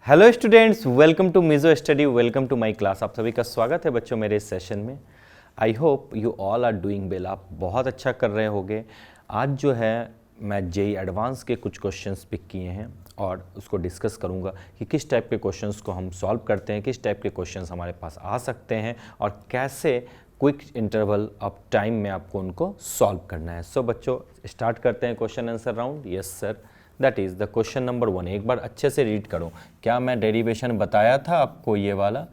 Hello students, welcome to Mizo study, welcome to my class. आप सभी का स्वागत है बच्चों मेरे इस सेशन में। I hope you all are doing well. आप बहुत अच्छा कर रहे होगे। आज जो है मैं जेई एडवांस के कुछ क्वेश्चंस पिक किए हैं और उसको डिस्कस करूंगा कि किस टाइप के क्वेश्चंस को हम सॉल्व करते हैं, किस टाइप के क्वेश्चंस हमारे पास आ सकते हैं और कैसे क्विक इंटरवल ऑफ टाइम में आपको उनको सॉल्व करना है। सो बच्चों स्टार्ट करते हैं question answer round. Yes sir, that is the question number 1। एक बार अच्छे से रीड करो। क्या मैं डेरिवेशन बताया था आपको ये वाला?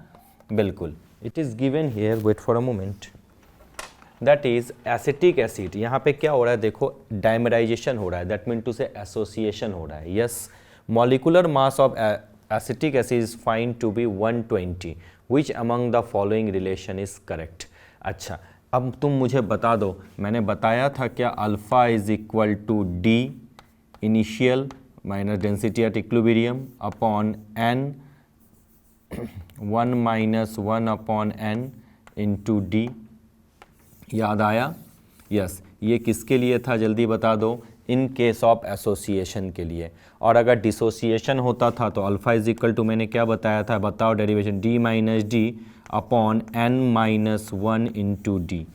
बिल्कुल, it is given here, wait for a moment. That is acetic acid. यहाँ पे क्या हो रहा है देखो, डाइमराइजेशन हो रहा है, दैट मीन टू से एसोसिएशन हो रहा है। Yes, molecular mass of acetic acid is find to be 120, which among the following relation is correct. अच्छा, अब तुम मुझे बता दो, मैंने बताया था क्या alpha is equal to D initial minus density at equilibrium upon n 1 minus 1 upon n into D. याद आया? यस, ये किसके लिए था जल्दी बता दो? इन केस ऑफ एसोसिएशन के लिए। और अगर डिसोसिएशन होता था तो अल्फा इज इक्वल टू, मैंने क्या बताया था बताओ derivation, D minus D upon n minus 1 into D.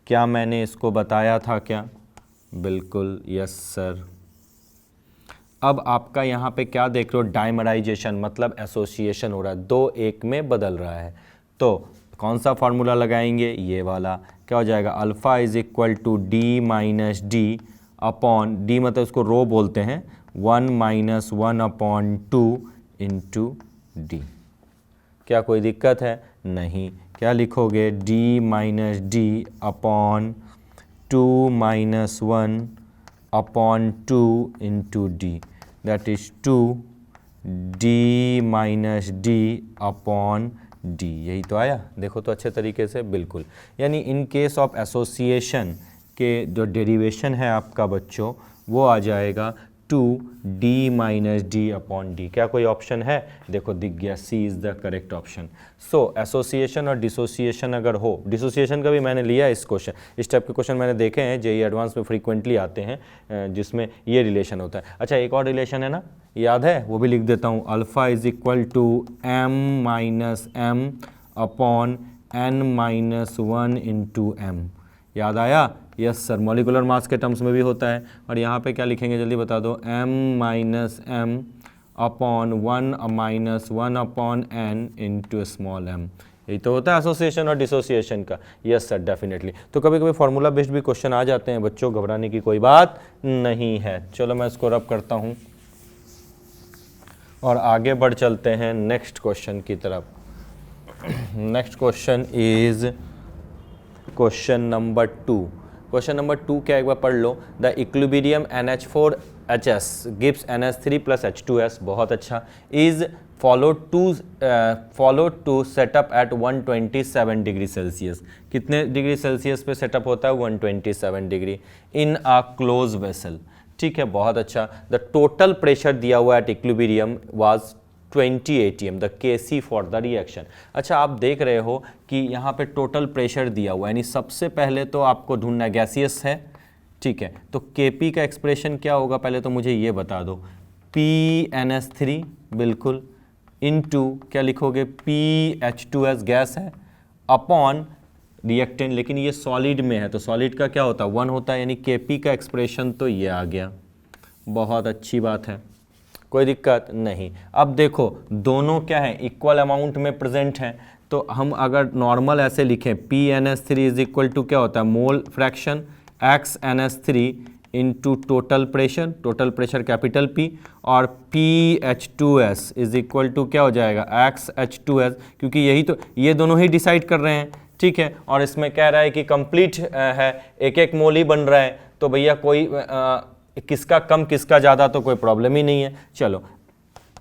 क्या मैंने इसको बताया था क्या? बिल्कुल, यस सर। अब आपका यहाँ पे क्या देख रहे हो, डाइमराइजेशन मतलब एसोसिएशन हो रहा है, दो एक में बदल रहा है। तो कौन सा फार्मूला लगाएंगे? ये वाला। क्या हो जाएगा? Alpha is equal to D minus D upon, D मतलब उसको रो बोलते हैं, 1 माइनस 1 अपॉन 2 इंटू डी। क्या कोई दिक्कत है? नहीं। क्या लिखोगे? D minus D upon 2 minus 1 upon 2 into D, that is 2 D minus D upon D. यही तो आया, देखो तो अच्छे तरीके से। बिल्कुल, यानी इन केस ऑफ एसोसिएशन के जो डेरिवेशन है आपका बच्चों, वो आ जाएगा 2 D minus D upon D. क्या कोई ऑप्शन है? देखो दिख गया, C is the correct option. So association और डिसोसिएशन अगर हो, डिसोसिएशन का भी मैंने लिया इस क्वेश्चन, इस टाइप के क्वेश्चन मैंने देखे हैं जेई एडवांस में फ्रीक्वेंटली आते हैं जिसमें ये रिलेशन होता है। अच्छा, एक और रिलेशन है ना, याद है? वो भी लिख देता हूँ। Alpha is equal to M minus M upon N minus 1 into M. याद आया? यस सर, मॉलिकुलर मास के टर्म्स में भी होता है। और यहाँ पे क्या लिखेंगे जल्दी बता दो? m minus M upon 1 minus 1 upon N into small m। यही तो होता है एसोसिएशन और डिसोसिएशन का। Yes sir, definitely. तो कभी कभी फार्मूला बेस्ड भी क्वेश्चन आ जाते हैं बच्चों, घबराने की कोई बात नहीं है। चलो मैं इसको रब करता हूँ और आगे बढ़ चलते हैं नेक्स्ट क्वेश्चन की तरफ। Next question is question number 2। Question number 2 क्या, एक बार पढ़ लो। The equilibrium NH4HS gives NH3 plus H2S। बहुत अच्छा। Is follow to setup at 127 degree Celsius. कितने डिग्री सेल्सियस पे सेटअप होता है? 127 degree in a close vessel. ठीक है, बहुत अच्छा। द टोटल प्रेशर दिया हुआ at equilibrium was 20 atm, the Kc for the reaction. अच्छा, आप देख रहे हो कि यहाँ पे टोटल प्रेशर दिया हुआ है, यानी सबसे पहले तो आपको ढूंढना गैसियस है। ठीक है, तो Kp का एक्सप्रेशन क्या होगा पहले तो मुझे ये बता दो। PnH3 बिल्कुल, इनटू क्या लिखोगे? PH2S गैस है, अपॉन रिएक्टेंट, लेकिन ये सॉलिड में है तो सॉलिड का क्या होता है? 1 होता है, यानी Kp का एक्सप्रेशन तो ये आ गया। बहुत अच्छी बात है, कोई दिक्कत नहीं। अब देखो दोनों क्या है? इक्वल अमाउंट में प्रेजेंट हैं। तो हम अगर नॉर्मल ऐसे लिखें, PnH3 इज इक्वल टू क्या होता है? Mole fraction XnH3 into total pressure capital P, और PH2S इज इक्वल टू क्या हो जाएगा? XH2S, क्योंकि यही तो, ये दोनों ही डिसाइड कर रहे हैं। ठीक है, और इसमें कह रहा है कि कंप्लीट है, एक एक मोल ही बन रहा है, तो भैया कोई किसका कम किसका ज़्यादा तो कोई प्रॉब्लम ही नहीं है। चलो,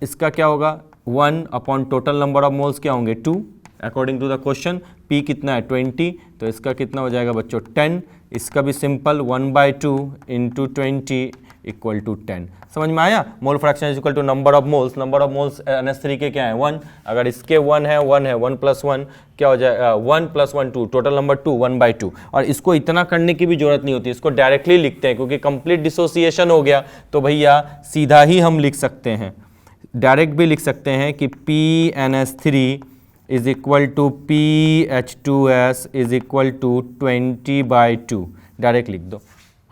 इसका क्या होगा? 1 upon total number of moles क्या होंगे? 2 according to the question. P कितना है? 20, तो इसका कितना हो जाएगा बच्चों? 10। इसका भी सिंपल, 1/2 इंटू 20 इक्वल टू 10। समझ में आया? Mole fraction is equal to number of moles. Number of moles NH3 के क्या है? 1। अगर इसके 1 है 1 प्लस 1 क्या हो जाएगा? 1 प्लस 1 2, टोटल नंबर 2, 1/2। और इसको इतना करने की भी जरूरत नहीं होती, इसको डायरेक्टली लिखते हैं क्योंकि कंप्लीट डिसोसिएशन हो गया तो भैया सीधा ही हम लिख सकते हैं। डायरेक्ट भी लिख सकते हैं कि PnH3 is equal to PH2S is equal to 20/2, direct लिख दो,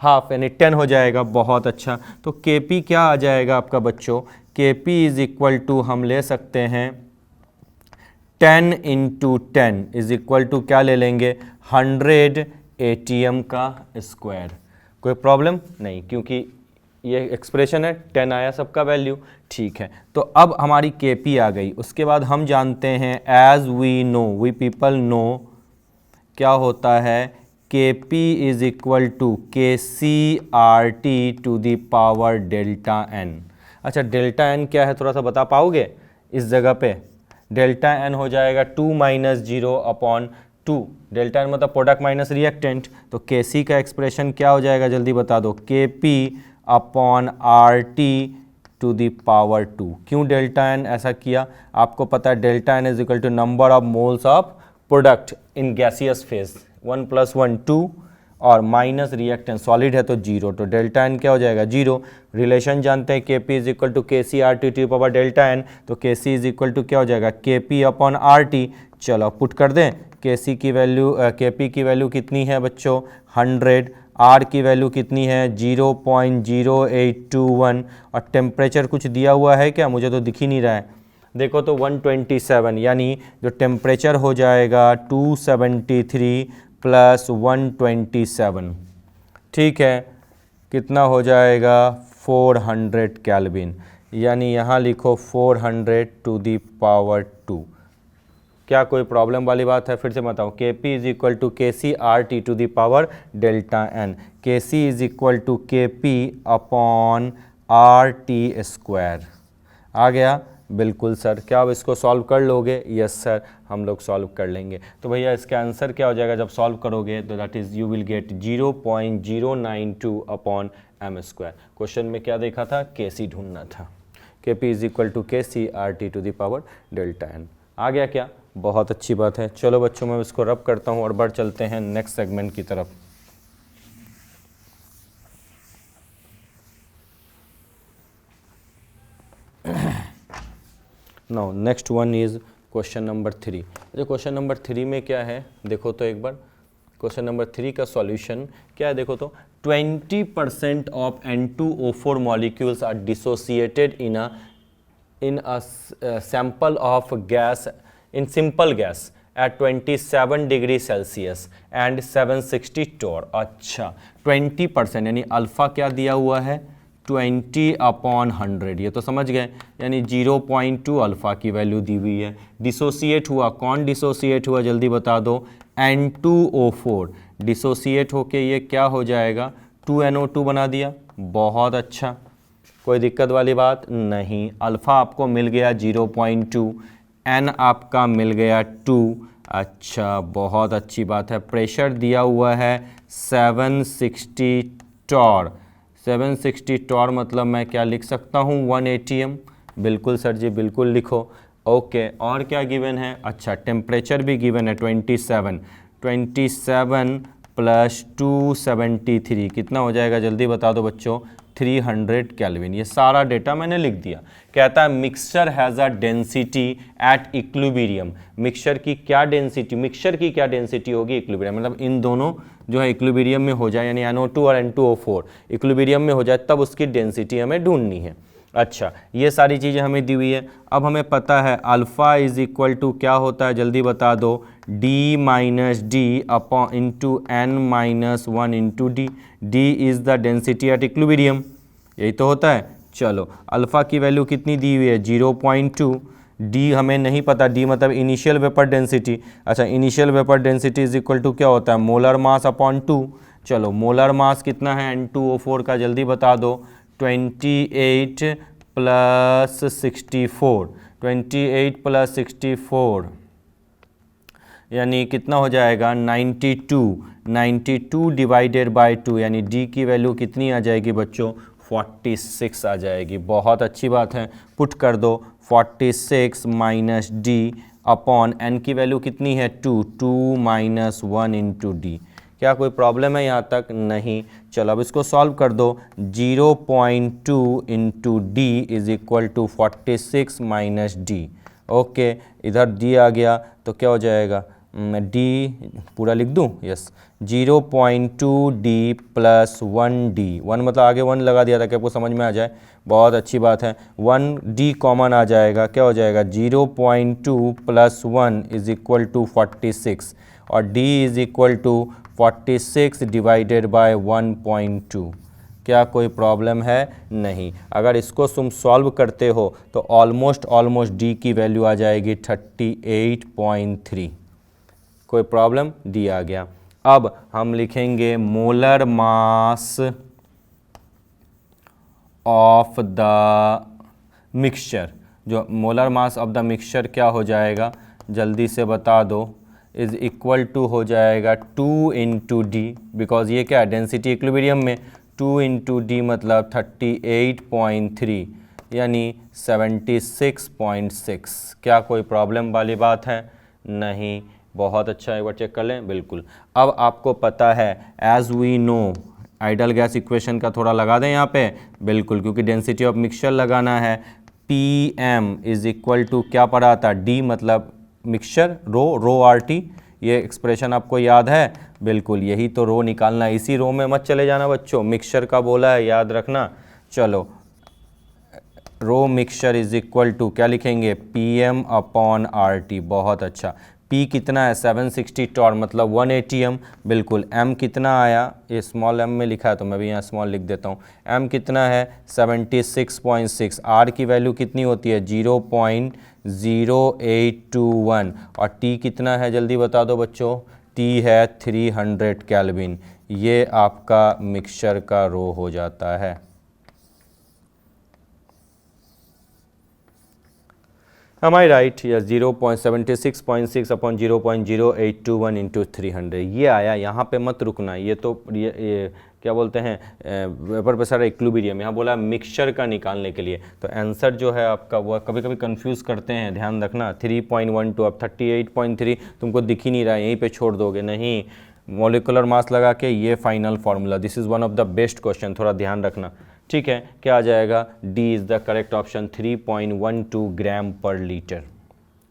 हाफ यानी 10 हो जाएगा। बहुत अच्छा, तो Kp क्या आ जाएगा आपका बच्चों, Kp इज इक्वल टू हम ले सकते हैं 10 × 10 इज इक्वल टू क्या ले लेंगे 100 ATM का स्क्वायर। कोई प्रॉब्लम नहीं, क्योंकि ये एक्सप्रेशन है, 10 आया सबका वैल्यू, ठीक है। तो अब हमारी Kp आ गई। उसके बाद हम जानते हैं as we know, we people know क्या होता है, Kp is equal to KCRT to the power delta n। अच्छा, डेल्टा n क्या है थोड़ा सा बता पाओगे इस जगह पे? डेल्टा n हो जाएगा 2 - 0/2। डेल्टा n मतलब प्रोडक्ट माइनस रिएक्टेंट, तो Kc का एक्सप्रेशन क्या हो जाएगा जल्दी बता दो, Kp/RT टू द पावर 2। क्यों डेल्टा n ऐसा किया? आपको पता है delta n is equal to number of moles of product in gaseous phase, 1 + 1 2 और माइनस रिएक्टेंट सॉलिड है तो 0, तो डेल्टा n क्या हो जाएगा 0। रिलेशन जानते हैं Kp is equal to KCRT to power delta n, तो Kc इज इक्वल टू क्या हो जाएगा Kp/RT। चलो पुट कर दें, Kp की वैल्यू कितनी है बच्चों 100, R की वैल्यू कितनी है 0.0821 और टेम्परेचर कुछ दिया हुआ है क्या, मुझे तो दिख ही नहीं रहा है, देखो तो 127, यानी जो टेम्परेचर हो जाएगा 273 + 127, ठीक है, कितना हो जाएगा 400 केल्विन, यानी यहाँ लिखो 400 टू दी पावर 2। क्या कोई प्रॉब्लम वाली बात है? फिर से बताओ, Kp is equal to KCRT to the power delta n, Kc is equal to Kp/RT square. आ गया? बिल्कुल सर। क्या आप इसको सॉल्व कर लोगे? यस सर, हम लोग सॉल्व कर लेंगे। तो भैया इसका आंसर क्या हो जाएगा जब सॉल्व करोगे, तो that is you will get 0.092/m²। Question में क्या देखा था, Kc ढूंढना था। Kp is equal to KCRT to the power delta n। आ गया क्या? बहुत अच्छी बात है। चलो बच्चों, मैं इसको रब करता हूँ और बढ़ चलते हैं नेक्स्ट सेगमेंट की तरफ। Now next one is question number 3। अच्छा, क्वेश्चन नंबर 3 में क्या है देखो तो एक बार, क्वेश्चन नंबर 3 का सॉल्यूशन क्या है देखो तो, 20% of N2O4 molecules are dissociated in a sample of gas in simple gas at 27 degree Celsius and 760 टोर। अच्छा, 20% यानी अल्फ़ा क्या दिया हुआ है 20/100, ये तो समझ गए, यानी 0.2 अल्फ़ा की वैल्यू दी हुई है। डिसोसिएट हुआ, कौन डिसोसिएट हुआ जल्दी बता दो, N2O4 डिसोसिएट होके ये क्या हो जाएगा 2NO2 बना दिया। बहुत अच्छा, कोई दिक्कत वाली बात नहीं। अल्फ़ा आपको मिल गया 0.2, N आपका मिल गया 2। अच्छा, बहुत अच्छी बात है। प्रेशर दिया हुआ है 760 टॉर। 760 टॉर मतलब मैं क्या लिख सकता हूँ 1 ATM। बिल्कुल सर जी, बिल्कुल लिखो। ओके, और क्या गिवन है? अच्छा, टेम्परेचर भी गिवन है 27 + 273 कितना हो जाएगा जल्दी बता दो बच्चों, 300 केल्विन। ये सारा डेटा मैंने लिख दिया। कहता है mixture has a density at equilibrium. Mixture की क्या डेंसिटी होगी इक्विलिब्रियम, मतलब इन दोनों जो है इक्विलिब्रियम में हो जाए, यानी NO2 और N2O4 इक्विलिब्रियम में हो जाए, तब उसकी डेंसिटी हमें ढूंढनी है। अच्छा, ये सारी चीज़ें हमें दी हुई है। अब हमें पता है अल्फ़ा इज इक्वल टू क्या होता है जल्दी बता दो, D - D × N-1 × D। D is the density at equilibrium, यही तो होता है। चलो, अल्फ़ा की वैल्यू कितनी दी हुई है 0.2, D हमें नहीं पता, D मतलब इनिशियल वेपर डेंसिटी। अच्छा, initial vapour density is equal to क्या होता है मोलर मास अपॉन 2। चलो, मोलर मास कितना है N2O4 का जल्दी बता दो, 28 + 64, 28 + 64 यानी कितना हो जाएगा 92 डिवाइडेड बाय 2, यानी D की वैल्यू कितनी आ जाएगी बच्चों 46 आ जाएगी। बहुत अच्छी बात है, पुट कर दो 46 - D अपॉन N की वैल्यू कितनी है 2 - 1 × D क्या कोई प्रॉब्लम है यहाँ तक? नहीं। चलो अब इसको सॉल्व कर दो। 0.2 into D is equal to 46 minus D. Okay, इधर डी आ गया तो क्या हो जाएगा, डी पूरा लिख दूँ? यस, 0.2 डी प्लस 1 डी, 1 मतलब आगे 1 लगा दिया था कि आपको समझ में आ जाए, बहुत अच्छी बात है। 1 डी कॉमन आ जाएगा, क्या हो जाएगा, 0.2 प्लस 1 इज इक्वल टू 46 और D is equal to 46 divided by 1.2। क्या कोई प्रॉब्लम है? नहीं। अगर इसको तुम सॉल्व करते हो तो ऑलमोस्ट डी की वैल्यू आ जाएगी 38.3। कोई प्रॉब्लम? डी आ गया। अब हम लिखेंगे molar mass of the mixture. जो molar mass of the mixture क्या हो जाएगा, जल्दी से बता दो, इज इक्वल टू हो जाएगा 2 इंटू डी, बिकॉज ये क्या है, डेंसिटी इक्विलिब्रियम में 2 इंटू डी मतलब 38.3 यानी 76.6। क्या कोई प्रॉब्लम वाली बात है? नहीं। बहुत अच्छा, एक बार चेक कर लें। बिल्कुल। अब आपको पता है as we know, ideal gas equation का थोड़ा लगा दें यहाँ पे। बिल्कुल, क्योंकि डेंसिटी ऑफ मिक्सचर लगाना है। P M is equal to क्या पढ़ा था, डी मतलब मिक्सचर, रो आर टी। ये एक्सप्रेशन आपको याद है? बिल्कुल, यही तो रो निकालना है। इसी रो में मत चले जाना बच्चों, मिक्सचर का बोला है, याद रखना। चलो, rho mixture is equal to क्या लिखेंगे, P M upon R T. बहुत अच्छा। P कितना है, 760 टॉर मतलब 180 m। बिल्कुल। M कितना आया, ये स्मॉल m में लिखा है तो मैं भी यहाँ स्मॉल लिख देता हूँ। M कितना है, 76.6। R की वैल्यू कितनी होती है, 0.0821। और T कितना है, जल्दी बता दो बच्चों, T है 300 केल्विन। ये आपका मिक्सचर का रो हो जाता है। Am I right? Yes, 0.76.6 upon 0.0821 into 300 ये आया। यहाँ पे मत रुकना, ये तो ये क्या बोलते हैं, वेपर पे सारा इक्विलिब्रियम, यहाँ बोला मिक्सचर का निकालने के लिए। तो आंसर जो है आपका वो कभी कभी कंफ्यूज करते हैं, ध्यान रखना। 3.12 अब 38.3 तुमको दिख ही नहीं रहा है, यहीं पे छोड़ दोगे, नहीं। मॉलिक्यूलर मास लगा के ये final formula, this is one of the best question, थोड़ा ध्यान रखना। ठीक है, क्या आ जाएगा, D is the correct option, 3.12 ग्राम पर लीटर।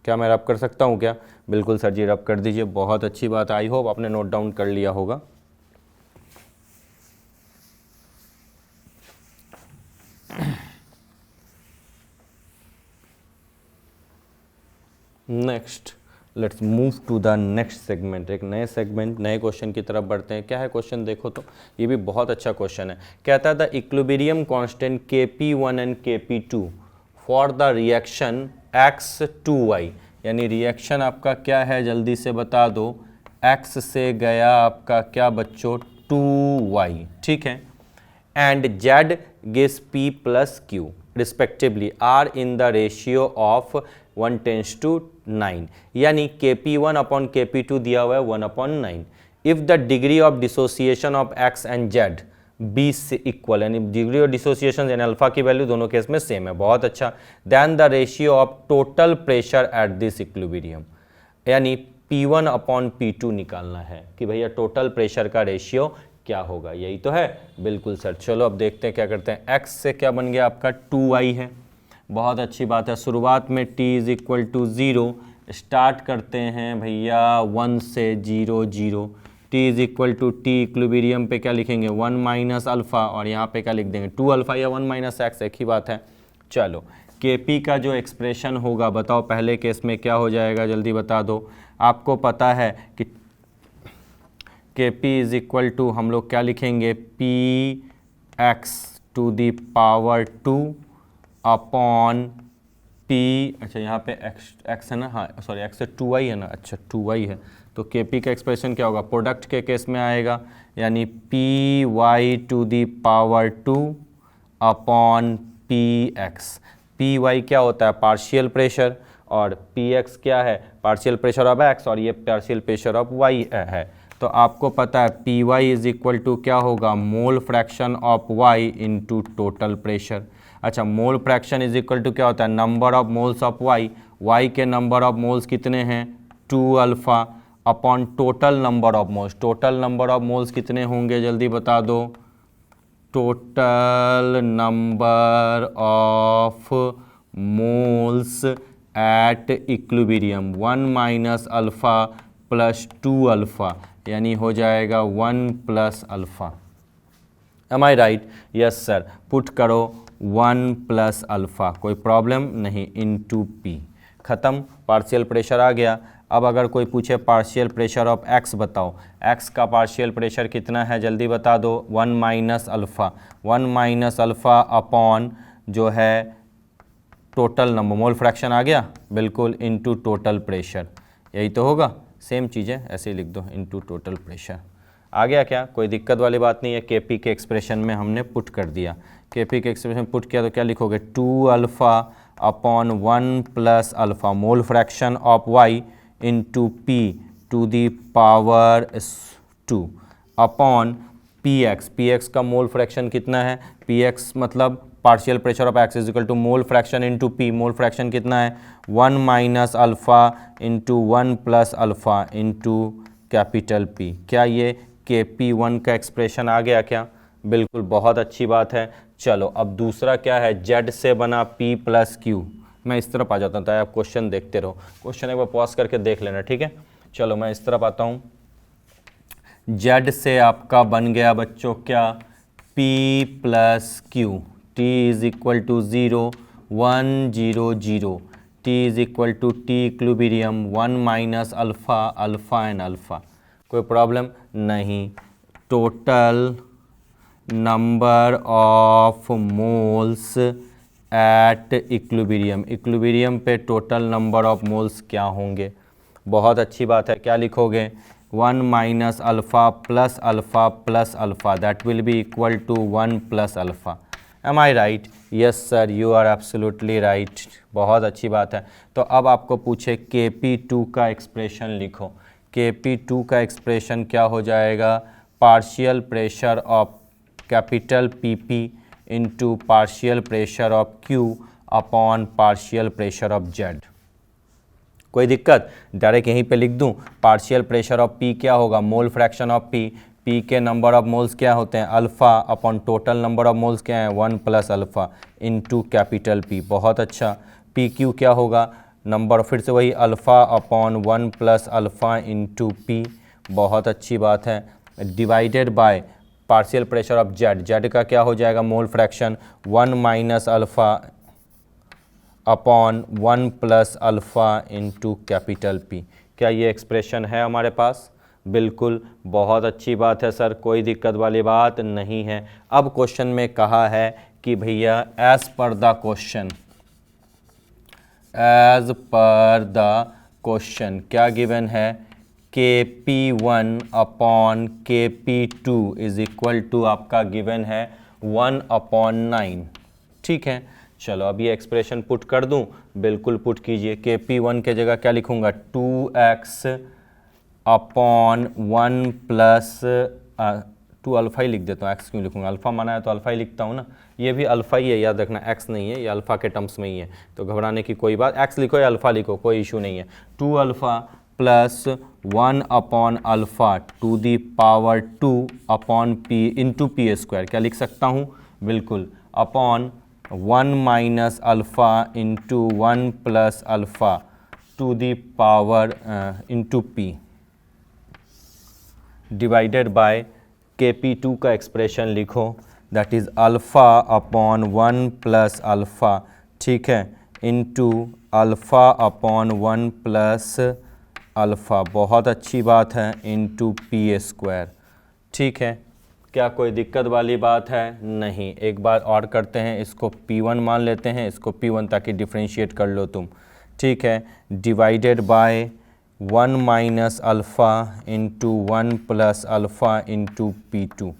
क्या मैं रब कर सकता हूँ क्या? बिल्कुल सर जी, रब कर दीजिए। बहुत अच्छी बात, आई होप आपने नोट डाउन कर लिया होगा। Next, let's move to the next segment. एक नए सेगमेंट, नए क्वेश्चन की तरफ बढ़ते हैं। क्या है क्वेश्चन, देखो तो, ये भी बहुत अच्छा क्वेश्चन है। कहता है the equilibrium constant Kp1 and Kp2 for the reaction X2Y, यानी रिएक्शन आपका क्या है, जल्दी से बता दो। X से गया आपका क्या बच्चों, 2Y, ठीक है। And Z gives P plus Q respectively are in the ratio of 1:9, यानी Kp1 अपॉन Kp2 दिया हुआ है 1/9। If the degree of dissociation of X and Z be से इक्वल, यानी डिग्री ऑफ डिसोसिएशन यानी अल्फा की वैल्यू दोनों case में सेम है, बहुत अच्छा। Then the ratio of total pressure at this equilibrium, यानी P1 अपॉन P2 निकालना है कि भैया टोटल प्रेशर का रेशियो क्या होगा, यही तो है। बिल्कुल सर। चलो अब देखते हैं क्या करते हैं। X से क्या बन गया आपका, 2Y है, बहुत अच्छी बात है। शुरुआत में t is equal to 0, start करते हैं भैया 1 से 0 0। t is equal to T equilibrium पे क्या लिखेंगे, 1 माइनस अल्फ़ा, और यहाँ पे क्या लिख देंगे, 2 अल्फ़ा या 1 माइनस एक्स, एक ही बात है। चलो, Kp का जो एक्सप्रेशन होगा बताओ, पहले केस में क्या हो जाएगा, जल्दी बता दो। आपको पता है कि Kp इज इक्वल टू हम लोग क्या लिखेंगे, Px to the power 2 upon P, अच्छा यहाँ पे x है ना, हाँ सॉरी x से 2y है ना, अच्छा 2y है, तो Kp का एक्सप्रेशन क्या होगा, प्रोडक्ट के केस में आएगा, यानी Py to the power 2 upon Px। Py क्या होता है, पार्शियल प्रेशर, और Px क्या है, पार्शियल प्रेशर ऑफ x, और ये पार्शियल प्रेशर ऑफ y है। तो आपको पता है Py इज इक्वल टू क्या होगा, mole fraction of y into total pressure. अच्छा, mole fraction is equal to क्या होता है, number of moles of y, y के नंबर ऑफ मोल्स कितने हैं, 2 alpha, upon total number of moles. Total number of moles कितने होंगे जल्दी बता दो। Total number of moles at equilibrium 1 minus alpha plus 2 alpha, यानी हो जाएगा 1 plus alpha. Am I right? Yes sir. Put करो 1 प्लस अल्फ़ा, कोई प्रॉब्लम नहीं, इनटू पी। ख़त्म, पार्शियल प्रेशर आ गया। अब अगर कोई पूछे पार्शियल प्रेशर ऑफ एक्स बताओ, एक्स का पार्शियल प्रेशर कितना है जल्दी बता दो। 1 minus alpha, 1 minus alpha upon जो है टोटल नंबर, मोल फ्रैक्शन आ गया बिल्कुल, इनटू टोटल प्रेशर, यही तो होगा। सेम चीज़ है, ऐसे ही लिख दो, इनटू टोटल प्रेशर। आ गया क्या? कोई दिक्कत वाली बात नहीं है। केपी के एक्सप्रेशन में हमने पुट कर दिया। केपी के एक्सप्रेशन पुट किया तो क्या लिखोगे? 2 alpha upon 1 plus alpha mole fraction of Y into P to the power 2 upon P X. P X का मोल फ्रैक्शन कितना है? पी एक्स मतलब partial pressure of X is equal to mole fraction into P. Mole fraction कितना है? 1 minus alpha into 1 plus alpha into capital P. क्या ये के P 1 का एक्सप्रेशन आ गया क्या? बिल्कुल, बहुत अच्छी बात है। चलो अब दूसरा क्या है? जेड से बना पी प्लस क्यू। मैं इस तरफ आ जाता हूँ, आप क्वेश्चन देखते रहो, क्वेश्चन एक बार पॉज करके देख लेना, ठीक है? चलो मैं इस तरफ आता हूँ। जेड से आपका बन गया बच्चों क्या? P plus Q. T is equal to 0 1 0 0। T is equal to T equilibrium 1 minus alpha, alpha and alpha. कोई प्रॉब्लम नहीं। Total number of moles at equilibrium, equilibrium पे टोटल नंबर ऑफ मोल्स क्या होंगे? बहुत अच्छी बात है। क्या लिखोगे? 1 minus alpha plus alpha plus alpha, that will be equal to 1 plus alpha. Am I right? Yes sir, you are absolutely right. बहुत अच्छी बात है। तो अब आपको पूछे Kp2 का एक्सप्रेशन लिखो। Kp2 का एक्सप्रेशन क्या हो जाएगा? Partial pressure of capital PP into partial pressure of Q upon partial pressure of Z। कोई दिक्कत? डायरेक्ट यहीं पे लिख दूं। पार्शियल प्रेशर ऑफ P क्या होगा? Mole fraction of P। P के नंबर ऑफ मोल्स क्या होते हैं? Alpha upon total number of moles क्या है? 1 plus alpha into capital P। बहुत अच्छा। PQ क्या होगा? नंबर, फिर से वही alpha upon 1 plus alpha into P। बहुत अच्छी बात है। Divided by partial pressure of Z। Z का क्या हो जाएगा? Mole fraction 1 minus alpha upon 1 plus alpha into capital P। क्या ये एक्सप्रेशन है हमारे पास? बिल्कुल, बहुत अच्छी बात है सर, कोई दिक्कत वाली बात नहीं है। अब क्वेश्चन में कहा है कि भैया as per the question, as per the question क्या गिवन है? Kp1 upon Kp2 is equal to आपका गिवन है 1 अपॉन 9। ठीक है, चलो अब ये एक्सप्रेशन पुट कर दूं। बिल्कुल पुट कीजिए। Kp1 के जगह क्या लिखूंगा? 2x अपॉन 1 प्लस 2 अल्फ़ा ही लिख देता हूँ, एक्स क्यों लिखूंगा? अल्फ़ा माना है तो अल्फ़ा ही लिखता हूँ ना। ये भी अल्फ़ा ही है, याद रखना, एक्स नहीं है, ये अल्फ़ा के टर्म्स में ही है, तो घबराने की कोई बात, एक्स लिखो या अल्फ़ा लिखो, कोई इशू नहीं है। 2 alpha plus 1 upon alpha to the power 2 upon P into P square. क्या लिख सकता हूँ? बिल्कुल, upon 1 minus alpha into 1 plus alpha to the power into P divided by Kp2 का एक्सप्रेशन लिखो, that is alpha upon 1 plus alpha, ठीक है, into alpha upon 1 plus alpha, बहुत अच्छी बात है, इंटू पी स्क्वायर। ठीक है, क्या कोई दिक्कत वाली बात है? नहीं। एक बार और करते हैं, इसको P1 मान लेते हैं, इसको P1, ताकि डिफ्रेंशिएट कर लो तुम। ठीक है, divided by 1 minus alpha into 1 plus alpha into P2।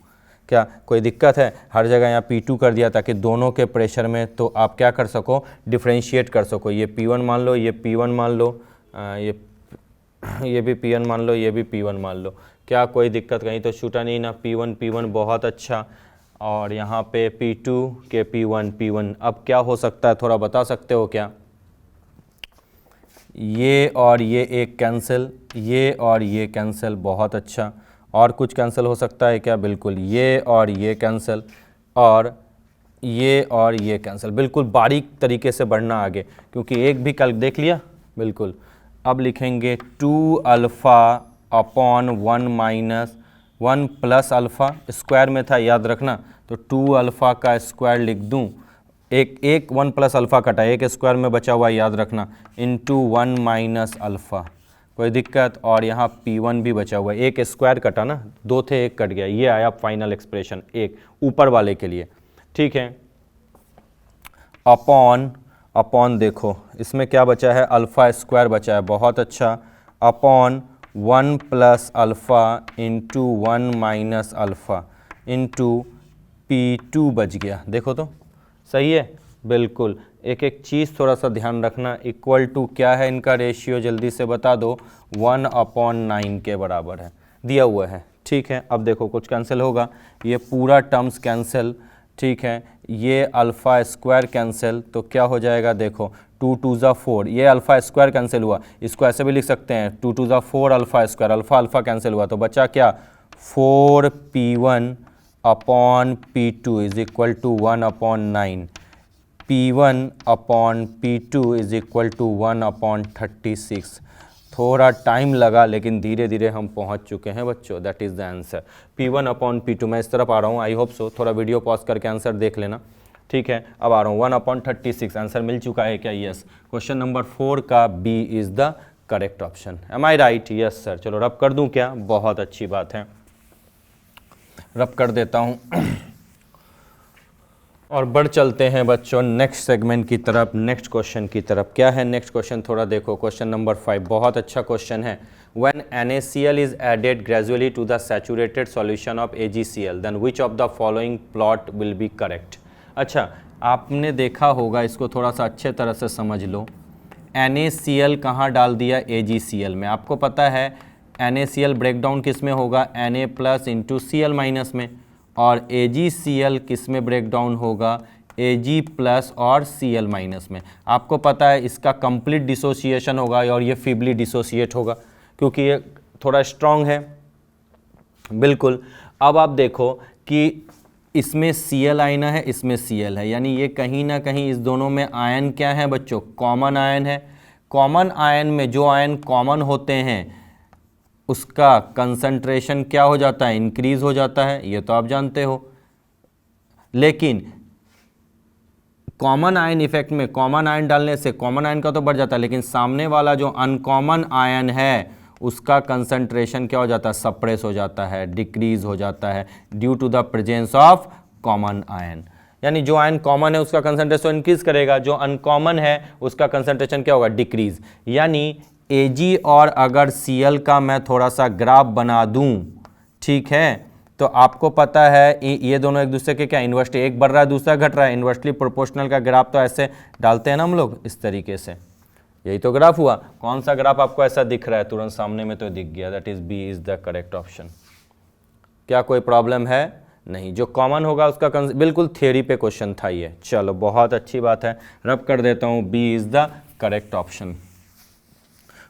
क्या कोई दिक्कत है? हर जगह यहाँ P2 कर दिया ताकि दोनों के प्रेशर में तो आप क्या कर सको? डिफ्रेंशिएट कर सको। ये P1 मान लो, ये P1 मान लो, ये भी P1 मान लो, ये भी P1 मान लो। क्या कोई दिक्कत कहीं तो छूटा नहीं ना? P1 बहुत अच्छा। और यहाँ पे P2 के P1 अब क्या हो सकता है, थोड़ा बता सकते हो क्या? ये और ये एक कैंसिल, ये और ये कैंसिल, बहुत अच्छा। और कुछ कैंसिल हो सकता है क्या? बिल्कुल, ये और ये कैंसिल, और ये कैंसिल। बिल्कुल बारीक तरीके से बढ़ना आगे, क्योंकि एक भी कल देख लिया। बिल्कुल, अब लिखेंगे 2 alpha upon 1 minus 1 plus alpha, square में था याद रखना, तो 2 अल्फ़ा का स्क्वायर लिख दूँ, एक 1 प्लस अल्फ़ा कटा, एक स्क्वायर में बचा हुआ याद रखना, इंटू 1 माइनस अल्फ़ा, कोई दिक्कत। और यहाँ P1 भी बचा हुआ है, एक स्क्वायर कटा ना, 2 थे एक कट गया, ये आया फाइनल एक्सप्रेशन एक ऊपर वाले के लिए, ठीक है। अपॉन देखो इसमें क्या बचा है, अल्फ़ा स्क्वायर बचा है, बहुत अच्छा, upon 1 plus alpha into 1 minus alpha into P2 बच गया। देखो तो सही है, बिल्कुल। एक एक चीज़ थोड़ा सा ध्यान रखना। इक्वल टू क्या है इनका रेशियो, जल्दी से बता दो, 1/9 के बराबर है, दिया हुआ है, ठीक है। अब देखो कुछ कैंसिल होगा, ये पूरा टर्म्स कैंसिल, ठीक है। ये अल्फ़ा स्क्वायर कैंसिल, तो क्या हो जाएगा, देखो 2 2 ज़ा 4, ये अल्फ़ा स्क्वायर कैंसिल हुआ, इसको ऐसे भी लिख सकते हैं 2 2 ज़ा 4 अल्फ़ा स्क्वायर, अल्फ़ा कैंसिल हुआ, तो बचा क्या, 4P1 upon P2 is equal to 1/9, P1 upon P2 is equal to 1/36। थोड़ा टाइम लगा, लेकिन धीरे धीरे हम पहुंच चुके हैं बच्चों, that is the answer, P1 upon P2। मैं इस तरफ आ रहा हूँ, आई होप सो, थोड़ा वीडियो पॉज करके आंसर देख लेना, ठीक है। अब आ रहा हूँ, 1/36 आंसर मिल चुका है क्या? यस। क्वेश्चन नंबर 4 का B is the correct option. Am I right? Yes sir. चलो रब कर दूँ क्या? बहुत अच्छी बात है, रब कर देता हूँ। और बढ़ चलते हैं बच्चों नेक्स्ट सेगमेंट की तरफ, नेक्स्ट क्वेश्चन की तरफ। क्या है नेक्स्ट क्वेश्चन, थोड़ा देखो, क्वेश्चन नंबर 5, बहुत अच्छा क्वेश्चन है। When NaCl is added gradually to the saturated solution of AgCl, then which of the following plot will be correct? अच्छा, आपने देखा होगा, इसको थोड़ा सा अच्छे तरह से समझ लो। NaCl कहाँ डाल दिया? AgCl में। आपको पता है NaCl ब्रेकडाउन किस में होगा? Na plus into Cl minus में। और AgCl किस में ब्रेकडाउन होगा? Ag प्लस और Cl माइनस में। आपको पता है इसका कंप्लीट डिसोसिएशन होगा और ये फीबली डिसोसिएट होगा, क्योंकि ये थोड़ा स्ट्रॉन्ग है, बिल्कुल। अब आप देखो कि इसमें Cl आयन है, इसमें Cl है, यानी ये कहीं ना कहीं इस दोनों में आयन क्या है बच्चों? कॉमन आयन है। कॉमन आयन में जो आयन कॉमन होते हैं उसका कंसंट्रेशन क्या हो जाता है? इंक्रीज हो जाता है, ये तो आप जानते हो। लेकिन कॉमन आयन इफेक्ट में कॉमन आयन डालने से कॉमन आयन का तो बढ़ जाता है, लेकिन सामने वाला जो अनकॉमन आयन है उसका कंसंट्रेशन क्या हो जाता है? सप्रेस हो जाता है, डिक्रीज हो जाता है, due to the presence of common ion. यानी जो आयन कॉमन है उसका कंसंट्रेशन इंक्रीज करेगा, जो अनकॉमन है उसका कंसंट्रेशन क्या होगा? डिक्रीज। यानी Ag और अगर Cl का मैं थोड़ा सा ग्राफ बना दूं, ठीक है, तो आपको पता है ये दोनों एक दूसरे के क्या इन्वर्सली, एक बढ़ रहा है दूसरा घट रहा है, इन्वर्सली प्रोपोर्शनल का ग्राफ तो ऐसे डालते हैं ना हम लोग, इस तरीके से। यही तो ग्राफ हुआ। कौन सा ग्राफ आपको ऐसा दिख रहा है? तुरंत सामने में तो दिख गया, that is B is the correct option. क्या कोई प्रॉब्लम है? नहीं। जो कॉमन होगा उसका बिल्कुल थियरी पे क्वेश्चन था ये। चलो बहुत अच्छी बात है, रब कर देता हूँ, B is the correct option.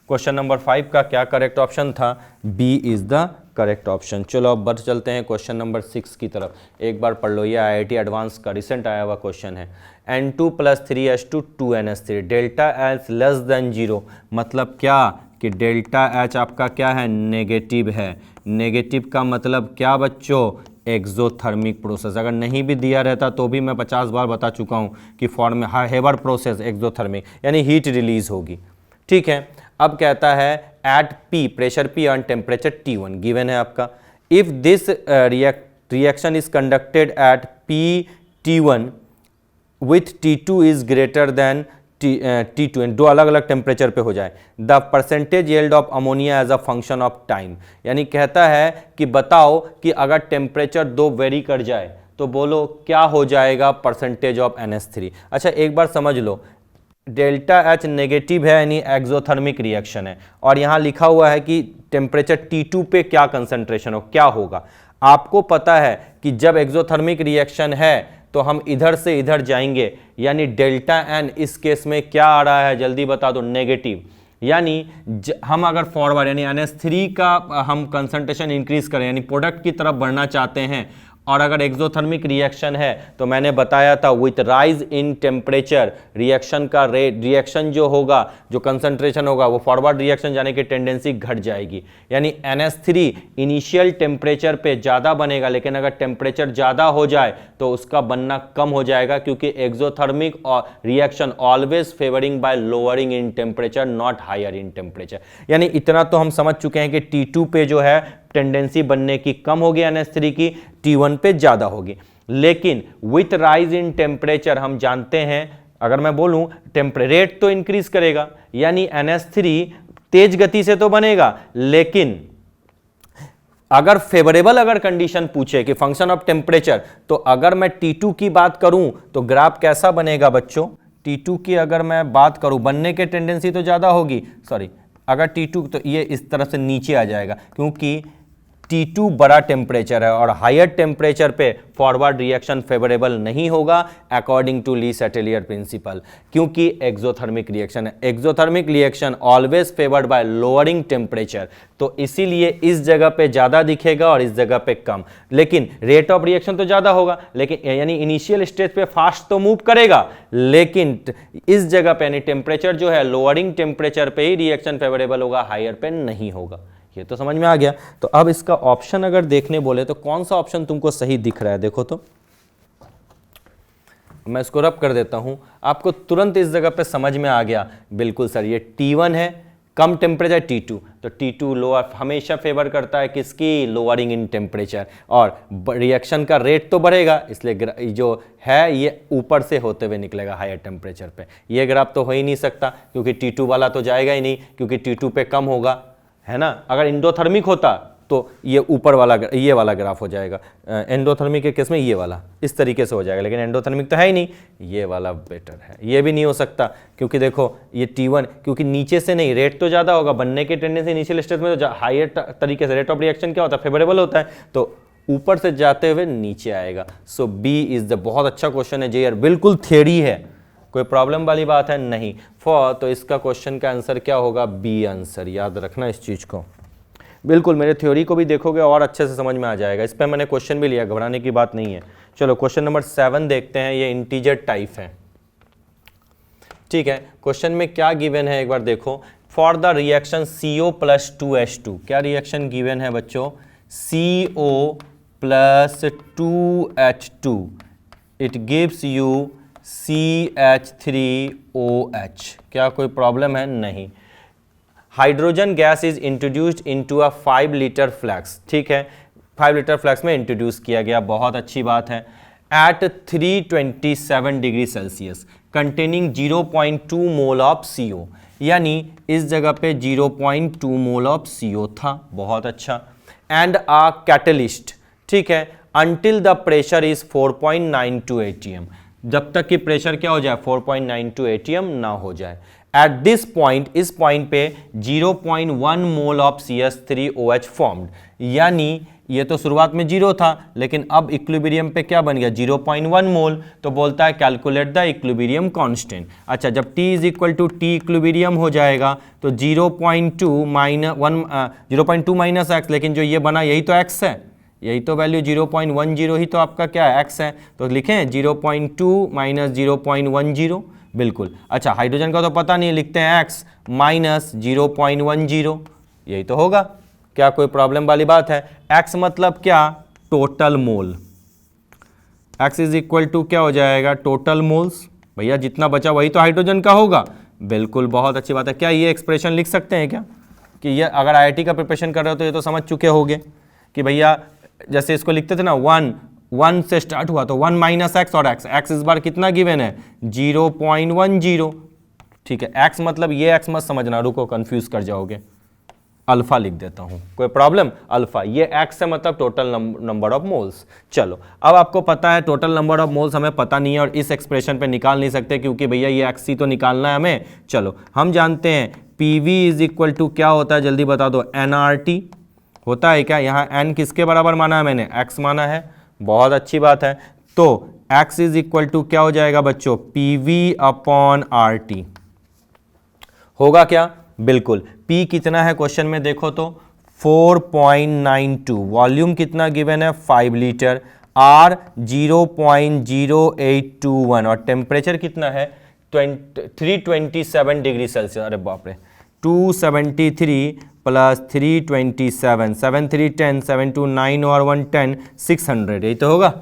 Question number 5 का क्या करेक्ट ऑप्शन था? B is the correct option. चलो अब बढ़ चलते हैं क्वेश्चन नंबर 6 की तरफ। एक बार पढ़ लो, ये IIT एडवांस का रिसेंट आया हुआ क्वेश्चन है। N2 + 3H2 2NH3 delta H less than 0, मतलब क्या कि डेल्टा H आपका क्या है? नेगेटिव है। नेगेटिव का मतलब क्या बच्चों? Exothermic process. अगर नहीं भी दिया रहता तो भी मैं 50 बार बता चुका हूँ कि फॉर्म हेबर प्रोसेस एक्सोथर्मिक, यानी हीट रिलीज होगी, ठीक है। अब कहता है एट P, प्रेशर P और टेम्परेचर T1 गिवन है आपका। If this reaction is conducted at P with T2 is greater than T2, दो अलग अलग टेम्परेचर पे हो जाए, the percentage yield of ammonia as a function of time. यानी कहता है कि बताओ कि अगर टेम्परेचर दो वेरी कर जाए तो बोलो क्या हो जाएगा परसेंटेज ऑफ NH3। अच्छा एक बार समझ लो, डेल्टा H नेगेटिव है यानी एक्सोथर्मिक रिएक्शन है, और यहाँ लिखा हुआ है कि टेम्परेचर T2 पे क्या कंसंट्रेशन हो, क्या होगा। आपको पता है कि जब एक्सोथर्मिक रिएक्शन है तो हम इधर से इधर जाएंगे, यानी डेल्टा N इस केस में क्या आ रहा है? जल्दी बता दो, नेगेटिव। यानी हम अगर फॉरवर्ड यानी NH3 का हम कंसंट्रेशन इंक्रीज करें यानी प्रोडक्ट की तरफ बढ़ना चाहते हैं, और अगर एक्सोथर्मिक रिएक्शन है तो मैंने बताया था with rise in temperature reaction का रेट, रिएक्शन जो होगा, जो कंसंट्रेशन होगा वो फॉरवर्ड रिएक्शन जाने की टेंडेंसी घट जाएगी। यानी NH3 इनिशियल टेम्परेचर पे ज़्यादा बनेगा, लेकिन अगर टेम्परेचर ज़्यादा हो जाए तो उसका बनना कम हो जाएगा, क्योंकि exothermic reaction always favouring by lowering in temperature not higher in temperature. यानी इतना तो हम समझ चुके हैं कि T2 पे जो है टेंडेंसी बनने की कम होगी NH3 की, T1 पे ज़्यादा होगी। लेकिन विथ राइज इन टेम्परेचर हम जानते हैं, अगर मैं बोलूं टेम्परेट तो इंक्रीज करेगा, यानी NH3 तेज गति से तो बनेगा, लेकिन अगर फेवरेबल अगर कंडीशन पूछे कि फंक्शन ऑफ टेम्परेचर, तो अगर मैं T2 की बात करूं तो ग्राफ कैसा बनेगा बच्चों? T2 की अगर मैं बात करूं, बनने की टेंडेंसी तो ज़्यादा होगी, सॉरी अगर T2 तो ये इस तरह से नीचे आ जाएगा, क्योंकि T2 बड़ा टेम्परेचर है और हायर टेम्परेचर पे फॉरवर्ड रिएक्शन फेवरेबल नहीं होगा अकॉर्डिंग टू ली सेटेलियर प्रिंसिपल, क्योंकि एक्सोथर्मिक रिएक्शन है। Exothermic reaction always favoured bye lowering temperature, तो इसीलिए इस जगह पे ज़्यादा दिखेगा और इस जगह पे कम, लेकिन रेट ऑफ रिएक्शन तो ज़्यादा होगा, लेकिन यानी इनिशियल स्टेज पे फास्ट तो मूव करेगा, लेकिन इस जगह पे यानी टेम्परेचर जो है लोअरिंग टेम्परेचर पे ही रिएक्शन फेवरेबल होगा, हायर पे नहीं होगा। ये तो समझ में आ गया। तो अब इसका ऑप्शन अगर देखने बोले तो कौन सा ऑप्शन तुमको सही दिख रहा है? देखो तो मैं इसको रब कर देता हूं, आपको तुरंत इस जगह पे समझ में आ गया, बिल्कुल सर ये T1 है, कम टेम्परेचर T2, तो T2 लोअर हमेशा फेवर करता है किसकी? लोअरिंग इन टेम्परेचर, और रिएक्शन का रेट तो बढ़ेगा, इसलिए जो है ये ऊपर से होते हुए निकलेगा हायर टेम्परेचर पे। ये ग्राफ तो हो ही नहीं सकता, क्योंकि T2 वाला तो जाएगा ही नहीं, क्योंकि T2 पे कम होगा, है ना। अगर एंडोथर्मिक होता तो ये ऊपर वाला ये वाला ग्राफ हो जाएगा, एंडोथर्मिक के केस में ये वाला इस तरीके से हो जाएगा, लेकिन एंडोथर्मिक तो है ही नहीं, ये वाला बेटर है। ये भी नहीं हो सकता, क्योंकि देखो ये T1, क्योंकि नीचे से नहीं, रेट तो ज़्यादा होगा, बनने की टेंडेंसी इनिशियल स्टेज में तो हायर तरीके से रेट ऑफ रिएक्शन क्या होता है? फेवरेबल होता है, तो ऊपर से जाते हुए नीचे आएगा। सो बी इज द, बहुत अच्छा क्वेश्चन है जे यार, बिल्कुल थ्योरी है, कोई प्रॉब्लम वाली बात है नहीं। फॉर, तो इसका क्वेश्चन का आंसर क्या होगा? B answer. याद रखना इस चीज़ को, बिल्कुल मेरे थ्योरी को भी देखोगे और अच्छे से समझ में आ जाएगा। इस पर मैंने क्वेश्चन भी लिया, घबराने की बात नहीं है। चलो क्वेश्चन नंबर 7 देखते हैं, ये इंटीजर टाइप है, ठीक है। क्वेश्चन में क्या गिवन है एक बार देखो। For the reaction CO + 2H2, क्या रिएक्शन गिवन है बच्चों? CO + 2H2, it gives you CH3OH। क्या कोई प्रॉब्लम है? नहीं। Hydrogen gas is introduced into a 5 litre flask, ठीक है, 5 लीटर फ्लैक्स में इंट्रोड्यूस किया गया, बहुत अच्छी बात है। At 327 degree Celsius containing 0.2 mole of CO, यानी इस जगह पे 0.2 मोल ऑफ CO था, बहुत अच्छा। एंड अ कैटलिस्ट, ठीक है, until the pressure is 4.92 atm, जब तक कि प्रेशर क्या हो जाए? 4.92 atm ना हो जाए। एट दिस पॉइंट, इस पॉइंट पे 0.1 मोल ऑफ CH3OH फॉर्म्ड, यानी ये तो शुरुआत में 0 था, लेकिन अब इक्विलिब्रियम पे क्या बन गया? 0.1 मोल। तो बोलता है कैलकुलेट द इक्विलिब्रियम कांस्टेंट। अच्छा, जब T = T इक्विलिब्रियम हो जाएगा तो 0.2 माइनस x, लेकिन जो ये बना यही तो x है, यही तो वैल्यू 0.10 ही तो आपका क्या है? x है, तो लिखें 0.2 माइनस 0.10, बिल्कुल। अच्छा, हाइड्रोजन का तो पता नहीं, लिखते हैं x माइनस 0.10, यही तो होगा। क्या कोई प्रॉब्लम वाली बात है? x मतलब क्या? Total mole. x = क्या हो जाएगा? Total moles. भैया जितना बचा वही तो हाइड्रोजन का होगा, बिल्कुल, बहुत अच्छी बात है। क्या ये एक्सप्रेशन लिख सकते हैं क्या? कि ये अगर IIT का प्रिपरेशन कर रहे हो तो ये तो समझ चुके होगे कि भैया जैसे इसको लिखते थे ना, 1 से स्टार्ट हुआ तो 1 माइनस x, और x इस बार कितना गिवन है? 0.10, ठीक है। x मतलब ये x मत समझना, रुको कंफ्यूज कर जाओगे, अल्फा लिख देता हूं, कोई प्रॉब्लम? अल्फा, ये x है मतलब टोटल नंबर ऑफ मोल्स। चलो, अब आपको पता है टोटल नंबर ऑफ मोल्स हमें पता नहीं है और इस एक्सप्रेशन पे निकाल नहीं सकते, क्योंकि भैया ये x ही तो निकालना है हमें। चलो, हम जानते हैं PV = क्या होता है? जल्दी बता दो। nRT होता है क्या? यहाँ n किसके बराबर माना है मैंने? x माना है, बहुत अच्छी बात है। तो x = क्या हो जाएगा बच्चों? PV/RT होगा क्या? बिल्कुल। P कितना है क्वेश्चन में देखो तो 4.92, वॉल्यूम कितना गिवन है 5 लीटर, R 0.0821 और टेम्परेचर कितना है 327 डिग्री सेल्सियस। अरे बाप रे, 273 प्लस 327, 7 3 10, 7 2 9 और 1 10, 600, यही तो होगा।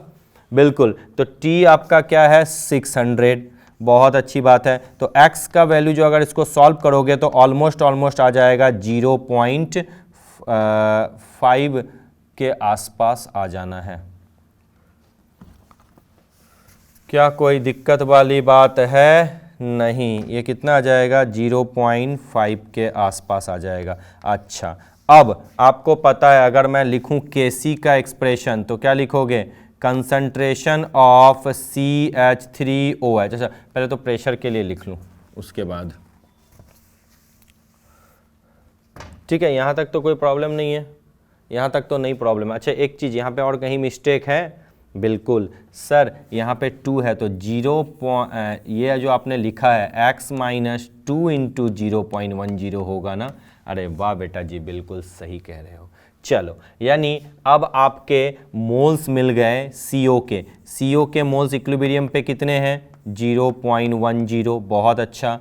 बिल्कुल, तो T आपका क्या है 600, बहुत अच्छी बात है। तो x का वैल्यू जो अगर इसको सॉल्व करोगे तो ऑलमोस्ट आ जाएगा 0.5 के आसपास आ जाना है। क्या कोई दिक्कत वाली बात है? नहीं, ये कितना आ जाएगा 0.5 के आसपास आ जाएगा। अच्छा, अब आपको पता है अगर मैं लिखूं Kc का एक्सप्रेशन तो क्या लिखोगे, कंसंट्रेशन ऑफ CH3OH। अच्छा, पहले तो प्रेशर के लिए लिख लूं उसके बाद, ठीक है। यहाँ तक तो कोई प्रॉब्लम नहीं है, यहाँ तक तो नहीं प्रॉब्लम है। अच्छा, एक चीज़ यहाँ पे और कहीं मिस्टेक है? बिल्कुल सर, यहाँ पे 2 है तो ये जो आपने लिखा है x माइनस 2 इंटू 0.10 होगा ना। अरे वाह बेटा जी, बिल्कुल सही कह रहे हो। चलो, यानी अब आपके मोल्स मिल गए CO के मोल्स इक्विलिब्रियम पे कितने हैं 0.10, बहुत अच्छा।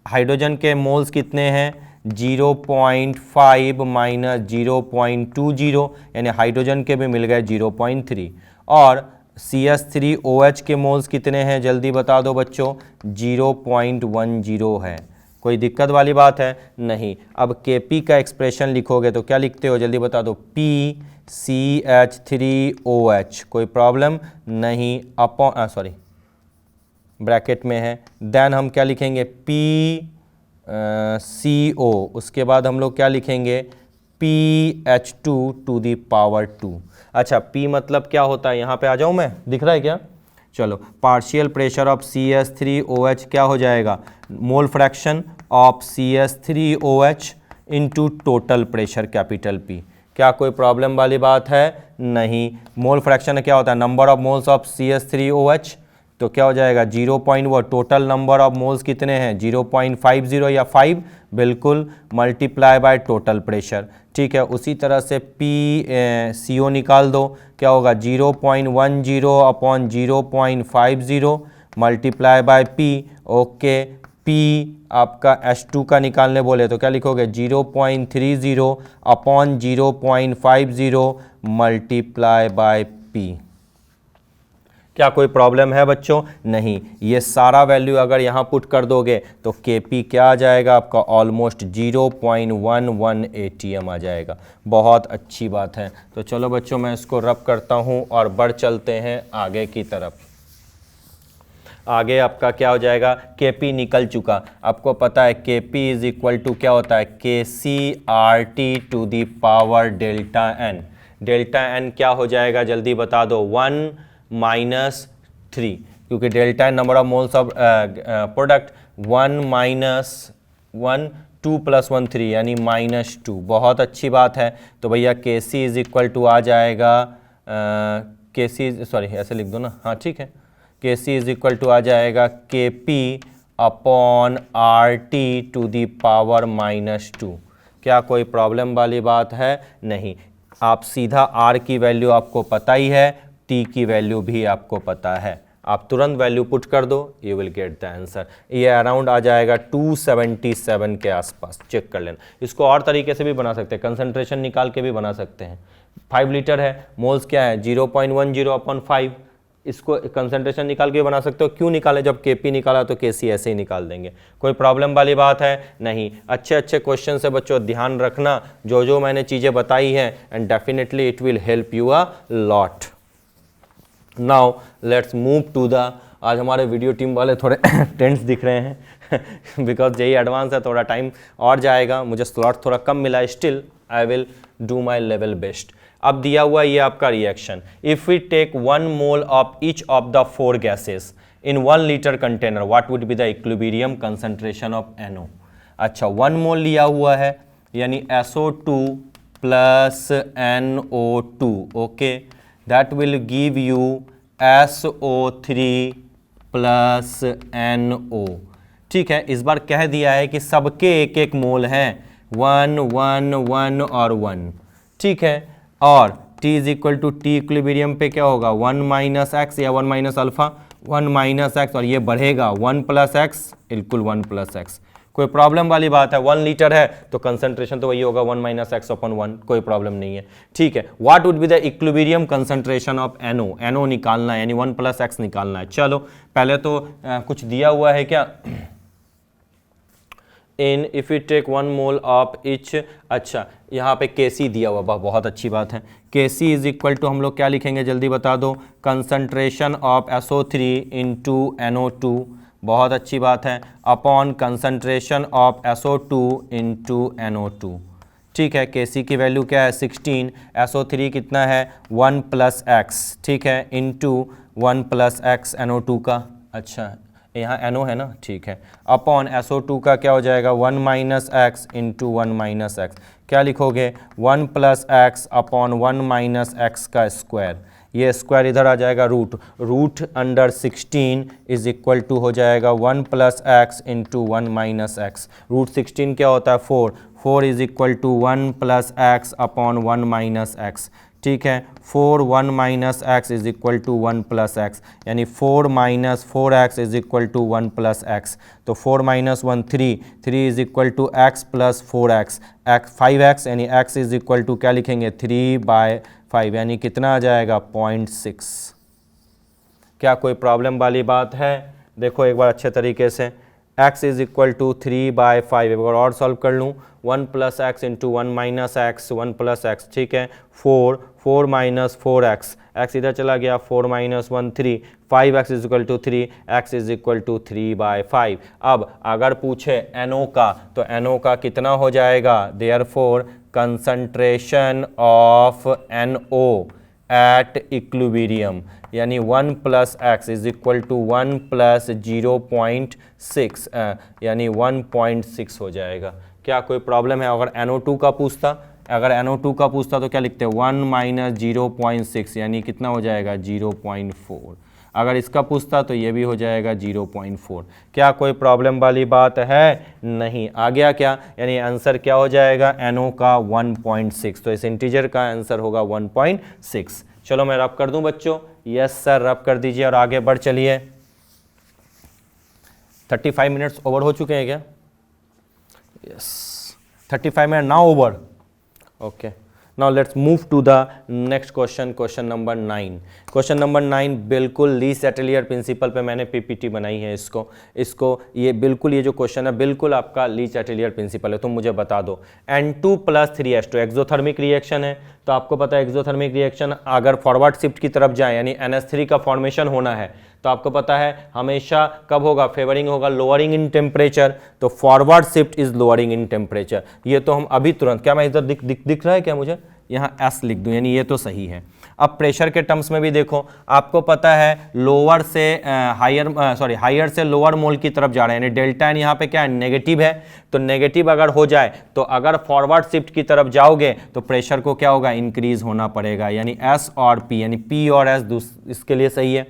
हाइड्रोजन के मोल्स कितने हैं 0.5 माइनस 0.20, यानी हाइड्रोजन के भी मिल गए 0.3। और CH3OH के मोल्स कितने हैं जल्दी बता दो बच्चों, 0.10 है। कोई दिक्कत वाली बात है? नहीं। अब Kp का एक्सप्रेशन लिखोगे तो क्या लिखते हो जल्दी बता दो, PCH3OH, कोई प्रॉब्लम नहीं, अपॉन सॉरी ब्रैकेट में है। देन हम क्या लिखेंगे PCO, उसके बाद हम लोग क्या लिखेंगे PH2 टू दी पावर 2। अच्छा, P मतलब क्या होता है, यहाँ पे आ जाऊँ मैं, दिख रहा है क्या? चलो, पार्शियल प्रेशर ऑफ CH3OH क्या हो जाएगा, मोल fraction of CH3OH into total pressure capital P। क्या कोई प्रॉब्लम वाली बात है? नहीं। मोल फ्रैक्शन क्या होता है, number of moles of CH3OH, तो क्या हो जाएगा 0. टोटल नंबर ऑफ मोल्स कितने हैं 0.50 या 5, बिल्कुल, मल्टीप्लाई बाय टोटल प्रेशर, ठीक है। उसी तरह से CO निकाल दो, क्या होगा 0.10 upon 0.50 multiply by P, okay. P आपका H2 का निकालने बोले तो क्या लिखोगे 0.30 अपॉन 0.50 मल्टीप्लाई बाय P। क्या कोई प्रॉब्लम है बच्चों? नहीं। ये सारा वैल्यू अगर यहाँ पुट कर दोगे तो Kp क्या आ जाएगा आपका, ऑलमोस्ट 0.11 ATM आ जाएगा। बहुत अच्छी बात है। तो चलो बच्चों, मैं इसको रब करता हूँ और बढ़ चलते हैं आगे की तरफ। आगे आपका क्या हो जाएगा, Kp निकल चुका, आपको पता है Kp इज इक्वल टू क्या होता है KCRT to the power delta n। Delta n क्या हो जाएगा जल्दी बता दो, 1 माइनस 3, क्योंकि delta number of moles of product 1 minus 1 2 plus 1 3 यानी -2। बहुत अच्छी बात है। तो भैया Kc इज इक्वल टू आ जाएगा Kc, सॉरी ऐसे लिख दो ना, हाँ ठीक है, Kc इज इक्वल टू आ जाएगा Kp upon RT to the power -2। क्या कोई प्रॉब्लम वाली बात है? नहीं। आप सीधा R की वैल्यू आपको पता ही है, T की वैल्यू भी आपको पता है, आप तुरंत वैल्यू पुट कर दो, you will get the answer. ये अराउंड आ जाएगा 277 के आसपास, चेक कर लेना। इसको और तरीके से भी बना सकते हैं, कंसंट्रेशन निकाल के भी बना सकते हैं। 5 लीटर है, मोल्स क्या है 0.10 अपॉन 5, इसको कंसंट्रेशन निकाल के बना सकते हो। क्यों निकाले, जब Kp निकाला तो Kc ऐसे ही निकाल देंगे। कोई प्रॉब्लम वाली बात है? नहीं। अच्छे अच्छे क्वेश्चन से बच्चों ध्यान रखना, जो जो मैंने चीज़ें बताई हैं, and definitely it will help you a lot. Now let's move to the, आज हमारे वीडियो टीम वाले थोड़े टेंस दिख रहे हैं बिकॉज यही एडवांस है, थोड़ा टाइम और जाएगा, मुझे स्लॉट थोड़ा कम मिला है, still I will do my level best. अब दिया हुआ ये आपका reaction, if we take 1 mole of each of the 4 gases in 1 litre container, what would be the equilibrium concentration of NO। अच्छा, 1 मोल लिया हुआ है यानी SO2 plus NO2, okay, that will give you SO3 plus NO। ठीक है, इस बार कह दिया है कि सबके एक एक मोल हैं, 1 1 1 और 1, ठीक है। और T is equal to T equilibrium पे क्या होगा, 1 माइनस एक्स या 1 माइनस अल्फा, 1 माइनस एक्स, और ये बढ़ेगा 1 प्लस एक्स बिल्कुल 1 प्लस एक्स। कोई प्रॉब्लम वाली बात है, 1 लीटर है तो कंसंट्रेशन तो वही होगा 1 माइनस एक्स अपॉन 1, कोई प्रॉब्लम नहीं है, ठीक है। What would be the equilibrium concentration of NO, NO निकालना है यानी 1 प्लस एक्स निकालना है। चलो पहले तो कुछ दिया हुआ है क्या, in if you take 1 mole of each, अच्छा यहाँ पे Kc दिया हुआ, बहुत अच्छी बात है। Kc इज इक्वल टू हम लोग क्या लिखेंगे जल्दी बता दो, concentration of SO3 into NO2, बहुत अच्छी बात है, upon concentration of SO2 into NO2, ठीक है। Kc की वैल्यू क्या है 16, SO3 कितना है 1 प्लस एक्स, ठीक है, इंटू 1 प्लस एक्स NO2 का, अच्छा यहाँ NO है ना, ठीक है, अपॉन SO2 का क्या हो जाएगा 1 minus x into 1 minus x, क्या लिखोगे 1 plus x upon 1 minus x का स्क्वायर, ये स्क्वायर इधर आ जाएगा root under 16 is equal to हो जाएगा 1 plus x into 1 minus x, root 16 क्या होता है 4 is equal to 1 plus x upon 1 minus x, ठीक है। 4 1 minus x is equal to 1 plus x, यानी 4 minus 4x is equal to 1 plus x, तो 4 minus 1 3 is equal to x plus 4x, 5x यानी x is equal to क्या लिखेंगे 3/5, यानी कितना आ जाएगा 0.6। क्या कोई प्रॉब्लम वाली बात है, देखो एक बार अच्छे तरीके से, x इज इक्वल टू 3/5, एक बार और सॉल्व कर लूँ, 1 plus x into 1 minus x 1 plus x, ठीक है, 4 माइनस 4x, x इधर चला गया, 4 minus 1 3, 5x is equal to 3, x is equal to 3/5। अब अगर पूछे NO का तो NO का कितना हो जाएगा, therefore concentration of NO at equilibrium, यानी 1 plus x is equal to 1 plus 0.6, यानी 1.6 हो जाएगा। क्या कोई प्रॉब्लम है, अगर NO2 का पूछता, अगर NO2 का पूछता तो क्या लिखते हैं 1 माइनस 0.6, यानी कितना हो जाएगा 0.4, अगर इसका पूछता तो ये भी हो जाएगा 0.4। क्या कोई प्रॉब्लम वाली बात है, नहीं। आ गया क्या, यानी आंसर क्या हो जाएगा NO का 1.6, तो इस इंटीजर का आंसर होगा 1.6। चलो मैं रब कर दूं बच्चों, यस सर रब कर दीजिए और आगे बढ़ चलिए। 35 मिनट्स ओवर हो चुके हैं क्या, yes 35 minute now over, okay. Now let's move to the next question, question number 9। Question number 9 बिल्कुल ली सेटेलियर प्रिंसिपल पे मैंने पीपीटी बनाई है, इसको ये बिल्कुल, ये जो क्वेश्चन है बिल्कुल आपका ली सेटेलियर प्रिंसिपल है। तुम मुझे बता दो, N2 + 3H2 एक्सोथर्मिक रिएक्शन है, तो आपको पता है एक्सोथर्मिक रिएक्शन अगर फॉरवर्ड शिफ्ट की तरफ जाए यानी NH3 का फॉर्मेशन होना है, तो आपको पता है हमेशा कब होगा, फेवरिंग होगा लोअरिंग इन टेम्परेचर, तो forward shift is lowering in temperature. ये तो हम अभी तुरंत, क्या मैं इधर दिख रहा है क्या मुझे, यहाँ S लिख दूं, यानी ये तो सही है। अब प्रेशर के टर्म्स में भी देखो, आपको पता है लोअर से हायर से लोअर मोल की तरफ जा रहे हैं, यानी डेल्टा एन यहाँ पे क्या है नेगेटिव है, तो नेगेटिव अगर हो जाए तो अगर फॉरवर्ड शिफ्ट की तरफ जाओगे तो प्रेशर को क्या होगा इंक्रीज होना पड़ेगा, यानी S और P, यानी P और S इसके लिए सही है।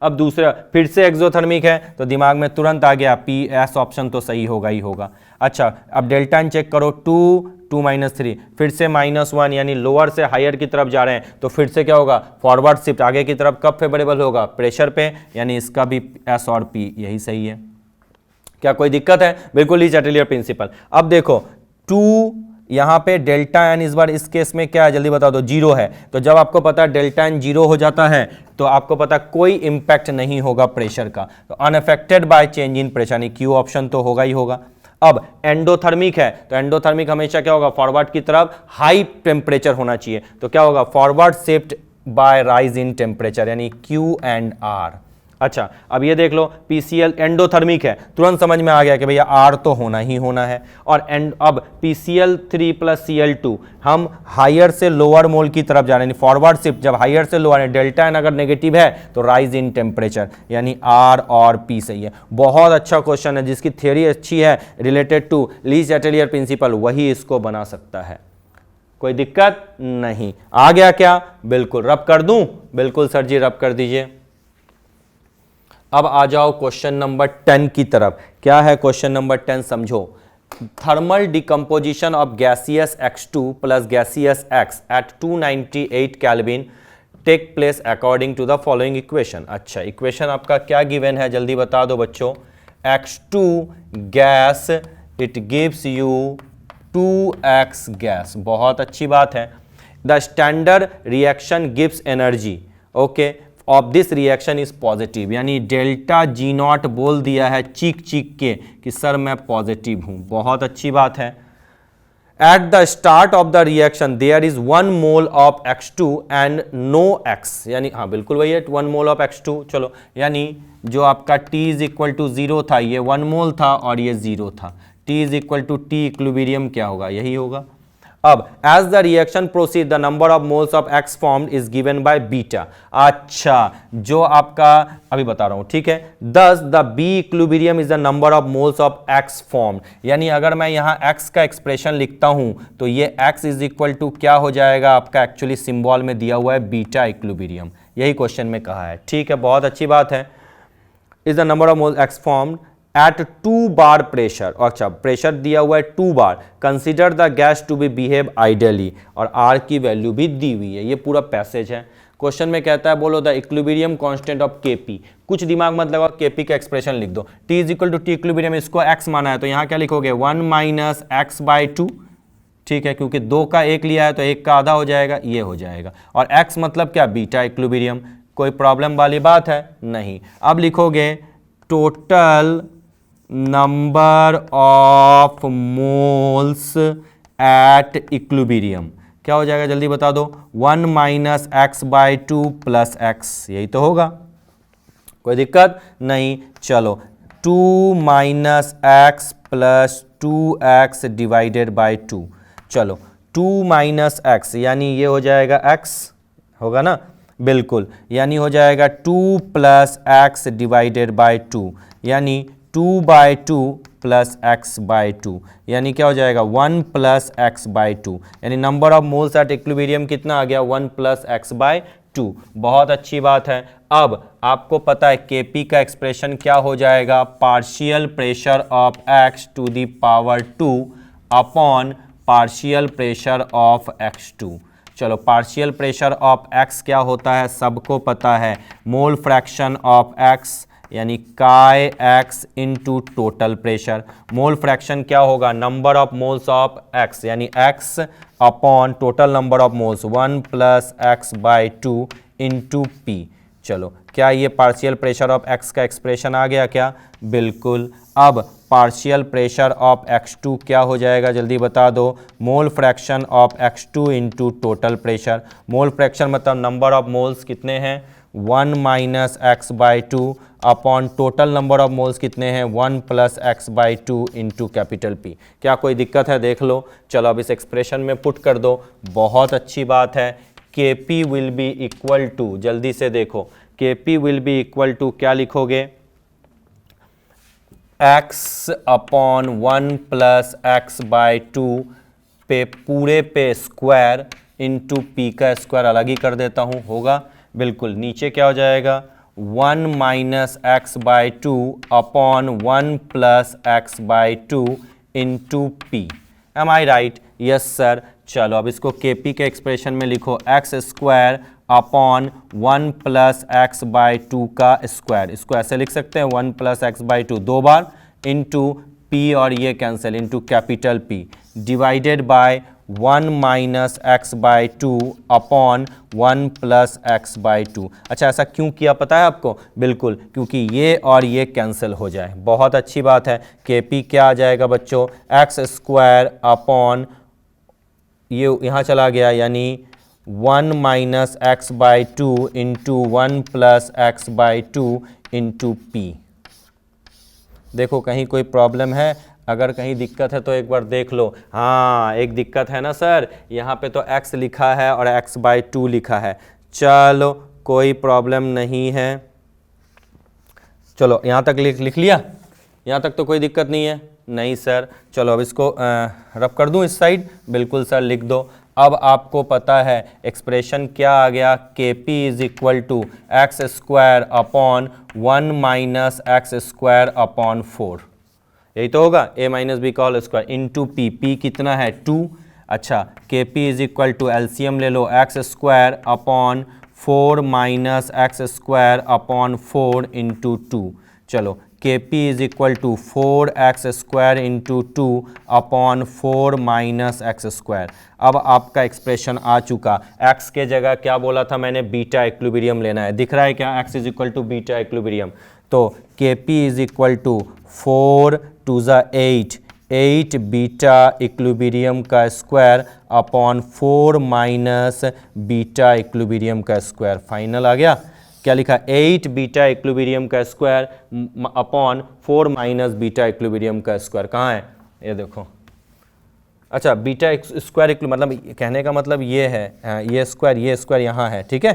अब दूसरा फिर से एक्सोथर्मिक है तो दिमाग में तुरंत आ गया PS ऑप्शन तो सही होगा ही होगा। अच्छा अब डेल्टा एन चेक करो, 2 -3 फिर से -1, यानी लोअर से हायर की तरफ जा रहे हैं, तो फिर से क्या होगा फॉरवर्ड शिफ्ट आगे की तरफ कब फेवरेबल होगा प्रेशर पे, यानी इसका भी S और P यही सही है। क्या कोई दिक्कत है, बिल्कुल ही चैटेलियर प्रिंसिपल। अब देखो 2 यहाँ पे डेल्टा एन इस बार इस केस में क्या है जल्दी बता दो, 0 है, तो जब आपको पता है डेल्टा एन 0 हो जाता है तो आपको पता कोई इंपैक्ट नहीं होगा प्रेशर का, तो unaffected by change in pressure, यानी Q ऑप्शन तो होगा ही होगा। अब एंडोथर्मिक है तो एंडोथर्मिक हमेशा क्या होगा फॉरवर्ड की तरफ हाई टेम्परेचर होना चाहिए, तो क्या होगा forward shift by rise in temperature, यानी Q एंड R। अच्छा अब ये देख लो PCl एंडोथर्मिक है, तुरंत समझ में आ गया कि भैया R तो होना ही होना है। और अब PCl3 + Cl2 हम हायर से लोअर मोल की तरफ जा रहे हैं, फॉरवर्ड शिफ्ट जब हायर से लोअर है, डेल्टा एन अगर नेगेटिव है तो राइज इन टेम्परेचर, यानी R और P सही है। बहुत अच्छा क्वेश्चन है, जिसकी थियोरी अच्छी है रिलेटेड टू ली चैटेलियर प्रिंसिपल वही इसको बना सकता है, कोई दिक्कत नहीं। आ गया क्या, बिल्कुल रब कर दूं, बिल्कुल सर जी रब कर दीजिए। अब आ जाओ क्वेश्चन नंबर 10 की तरफ। क्या है क्वेश्चन नंबर 10, समझो। Thermal decomposition of gaseous X2 plus gaseous X at 298 kelvin take place according to the following equation. अच्छा, इक्वेशन आपका क्या गिवन है, जल्दी बता दो बच्चों। X2 gas, it gives you 2X gas. बहुत अच्छी बात है। The standard reaction gives energy, okay, of this reaction is positive, यानी डेल्टा जी नॉट बोल दिया है चीख चीख के कि सर मैं पॉजिटिव हूं। बहुत अच्छी बात है। At the start of the reaction there is 1 mole of X2 and no X, यानी हाँ बिल्कुल वही है, 1 मोल ऑफ X2। चलो, यानी जो आपका T इज इक्वल टू 0 था, ये 1 मोल था और ये 0 था। T is equal to T equilibrium क्या होगा, यही होगा। अब as the reaction proceed the number of moles of X formed is given by beta. अच्छा, जो आपका अभी बता रहा हूं, ठीक है। Thus the B equilibrium is the number of moles of X formed, यानी अगर मैं यहां X का एक्सप्रेशन लिखता हूं तो ये X इज इक्वल टू क्या हो जाएगा आपका, एक्चुअली सिंबल में दिया हुआ है बीटा इक्विलिब्रियम, यही क्वेश्चन में कहा है। ठीक है, बहुत अच्छी बात है। Is the number of moles X formed at 2 bar pressure. अच्छा, प्रेशर दिया हुआ है 2 bar. Consider the gas to be behave ideally, और आर की वैल्यू भी दी हुई है। ये पूरा पैसेज है। क्वेश्चन में कहता है बोलो the equilibrium constant of Kp. कुछ दिमाग मत लगाओ, केपी का एक्सप्रेशन लिख दो। T is equal to T equilibrium, इसको एक्स माना है तो यहाँ क्या लिखोगे, 1 माइनस एक्स बाई 2। ठीक है, क्योंकि 2 का 1 लिया है तो 1 का आधा हो जाएगा, ये हो जाएगा। और x मतलब क्या, बीटा इक्विलिब्रियम। कोई प्रॉब्लम वाली बात है नहीं। अब लिखोगे total number of moles at equilibrium, क्या हो जाएगा जल्दी बता दो। 1 minus x by 2 plus x, यही तो होगा, कोई दिक्कत नहीं। चलो, 2 minus x plus 2x divided by 2। चलो, 2 माइनस एक्स यानी ये हो जाएगा x, होगा ना, बिल्कुल, यानी हो जाएगा 2 प्लस एक्स डिवाइडेड बाई 2, यानी 2 बाई 2 प्लस एक्स बाई 2, यानी क्या हो जाएगा 1 प्लस एक्स बाई 2, यानी number of moles at equilibrium कितना आ गया, 1 प्लस एक्स बाई 2। बहुत अच्छी बात है। अब आपको पता है Kp का एक्सप्रेशन क्या हो जाएगा, partial pressure of x to the power 2 upon partial pressure of x2। चलो, पार्शियल प्रेशर ऑफ x क्या होता है, सबको पता है, मोल फ्रैक्शन ऑफ x यानी काई x into total pressure. Mole fraction क्या होगा, number of moles of x यानी x upon total number of moles 1 plus x by 2 into P. चलो, क्या ये पार्शियल प्रेशर ऑफ x का एक्सप्रेशन आ गया क्या, बिल्कुल। अब पार्शियल प्रेशर ऑफ x2 क्या हो जाएगा जल्दी बता दो, मोल fraction of x2 into total pressure. Mole fraction मतलब नंबर ऑफ मोल्स कितने हैं, 1 minus x by 2 upon total number of moles कितने हैं, 1 plus x by 2 into capital P। क्या कोई दिक्कत है, देख लो। चलो, अब इस एक्सप्रेशन में पुट कर दो। बहुत अच्छी बात है। Kp will be equal to, जल्दी से देखो, Kp will be equal to क्या लिखोगे, x upon 1 plus x by 2 पे पूरे पे स्क्वायर इंटू पी का स्क्वायर अलग ही कर देता हूँ, होगा, बिल्कुल। नीचे क्या हो जाएगा, 1 minus x by 2 upon 1 plus x by 2 into P. Am I right, yes sir. चलो, अब इसको Kp के एक्सप्रेशन में लिखो, x square upon 1 plus x by 2 का स्क्वायर। इसको ऐसे लिख सकते हैं, 1 प्लस एक्स बाई 2 2 बार इंटू पी, और ये cancel, into capital P divided by 1 minus x by 2 upon 1 plus x by 2। अच्छा, ऐसा क्यों किया पता है आपको, बिल्कुल, क्योंकि ये और ये कैंसिल हो जाए। बहुत अच्छी बात है। Kp क्या आ जाएगा बच्चों, एक्स स्क्वायर अपॉन ये यहाँ चला गया, यानी 1 minus x by 2 into 1 plus x by 2 into P. देखो, कहीं कोई प्रॉब्लम है, अगर कहीं दिक्कत है तो एक बार देख लो। हाँ, एक दिक्कत है ना सर, यहाँ पे तो x लिखा है और x बाई 2 लिखा है। चलो, कोई प्रॉब्लम नहीं है। चलो, यहाँ तक लिख लिया, यहाँ तक तो कोई दिक्कत नहीं है, नहीं सर। चलो, अब इसको रब कर दूँ इस साइड, बिल्कुल सर, लिख दो। अब आपको पता है एक्सप्रेशन क्या आ गया, K P is equal to X square upon 1 minus X square upon 4, यही तो होगा, a माइनस बी का whole square into P, P कितना है 2। अच्छा, K P is equal to LCM ले लो, X square upon 4 minus X square upon 4 into 2। चलो, K P is equal to 4x square into 2 upon 4 minus X square. अब आपका expression आ चुका, x के जगह क्या बोला था मैंने, बीटा इक्विलिब्रियम लेना है, दिख रहा है क्या, x is equal to beta equilibrium. तो K P is equal to 4 टू ज़ा 8 बीटा इक्विलिब्रियम का square upon 4 minus beta equilibrium का स्क्वायर। फाइनल आ गया, क्या लिखा, 8 बीटा इक्विलिब्रियम का square upon 4 minus beta equilibrium का स्क्वायर। कहाँ है, ये देखो। अच्छा, बीटा स्क्वायर मतलब कहने का मतलब ये है, ये स्क्वायर यहाँ है, ठीक है,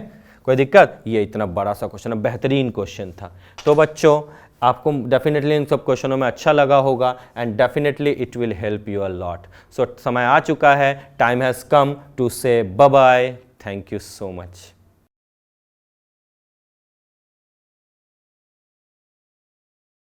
कोई दिक्कत। ये इतना बड़ा सा क्वेश्चन है, बेहतरीन क्वेश्चन था। तो बच्चों आपको डेफिनेटली इन सब क्वेश्चनों में अच्छा लगा होगा and definitely it will help you a lot. So समय आ चुका है, time has come to say bye bye, thank you so much.